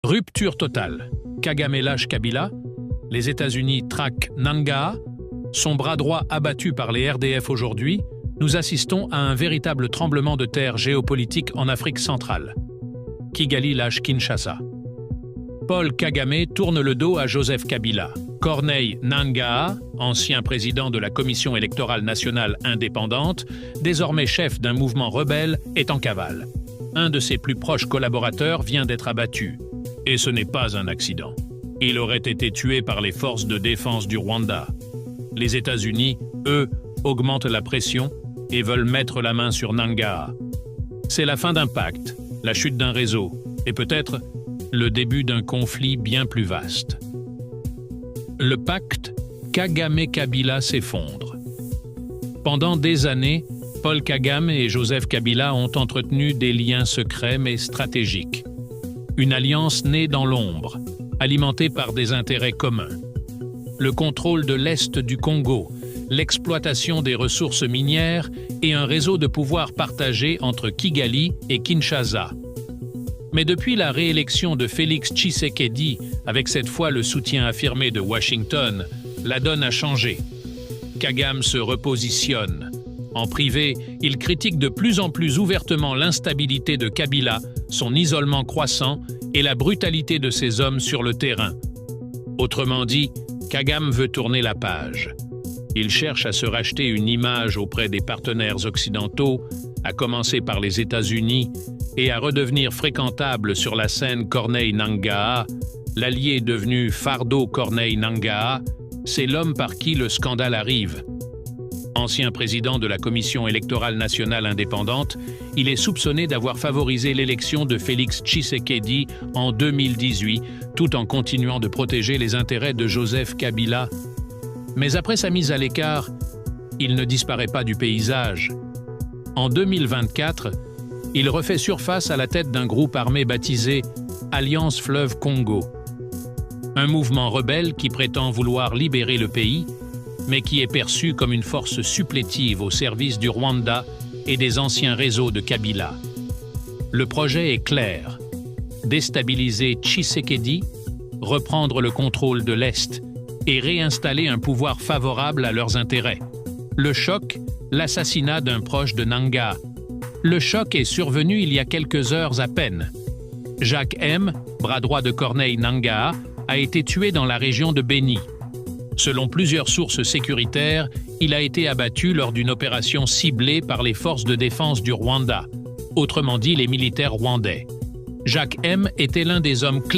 Rupture totale. Kagame lâche Kabila, les États-Unis traquent Nangaa, son bras droit abattu par les RDF aujourd'hui, nous assistons à un véritable tremblement de terre géopolitique en Afrique centrale. Kigali lâche Kinshasa. Paul Kagame tourne le dos à Joseph Kabila. Corneille Nangaa, ancien président de la Commission électorale nationale indépendante, désormais chef d'un mouvement rebelle, est en cavale. Un de ses plus proches collaborateurs vient d'être abattu. Et ce n'est pas un accident. Il aurait été tué par les forces de défense du Rwanda. Les États-Unis, eux, augmentent la pression et veulent mettre la main sur Nangaa. C'est la fin d'un pacte, la chute d'un réseau, et peut-être le début d'un conflit bien plus vaste. Le pacte Kagame-Kabila s'effondre. Pendant des années, Paul Kagame et Joseph Kabila ont entretenu des liens secrets mais stratégiques. Une alliance née dans l'ombre, alimentée par des intérêts communs. Le contrôle de l'Est du Congo, l'exploitation des ressources minières et un réseau de pouvoir partagé entre Kigali et Kinshasa. Mais depuis la réélection de Félix Tshisekedi, avec cette fois le soutien affirmé de Washington, la donne a changé. Kagame se repositionne. En privé, il critique de plus en plus ouvertement l'instabilité de Kabila, son isolement croissant et la brutalité de ses hommes sur le terrain. Autrement dit, Kagame veut tourner la page. Il cherche à se racheter une image auprès des partenaires occidentaux, à commencer par les États-Unis, et à redevenir fréquentable sur la scène Corneille Nangaa, l'allié devenu Fardo Corneille Nangaa, c'est l'homme par qui le scandale arrive. Ancien président de la Commission électorale nationale indépendante, il est soupçonné d'avoir favorisé l'élection de Félix Tshisekedi en 2018, tout en continuant de protéger les intérêts de Joseph Kabila. Mais après sa mise à l'écart, il ne disparaît pas du paysage. En 2024, il refait surface à la tête d'un groupe armé baptisé Alliance Fleuve Congo. Un mouvement rebelle qui prétend vouloir libérer le pays, mais qui est perçu comme une force supplétive au service du Rwanda et des anciens réseaux de Kabila. Le projet est clair. Déstabiliser Tshisekedi, reprendre le contrôle de l'Est et réinstaller un pouvoir favorable à leurs intérêts. Le choc, l'assassinat d'un proche de Nangaa. Le choc est survenu il y a quelques heures à peine. Jacques M., bras droit de Corneille Nangaa, a été tué dans la région de Beni. Selon plusieurs sources sécuritaires, il a été abattu lors d'une opération ciblée par les forces de défense du Rwanda, autrement dit les militaires rwandais. Jacques M. était l'un des hommes clés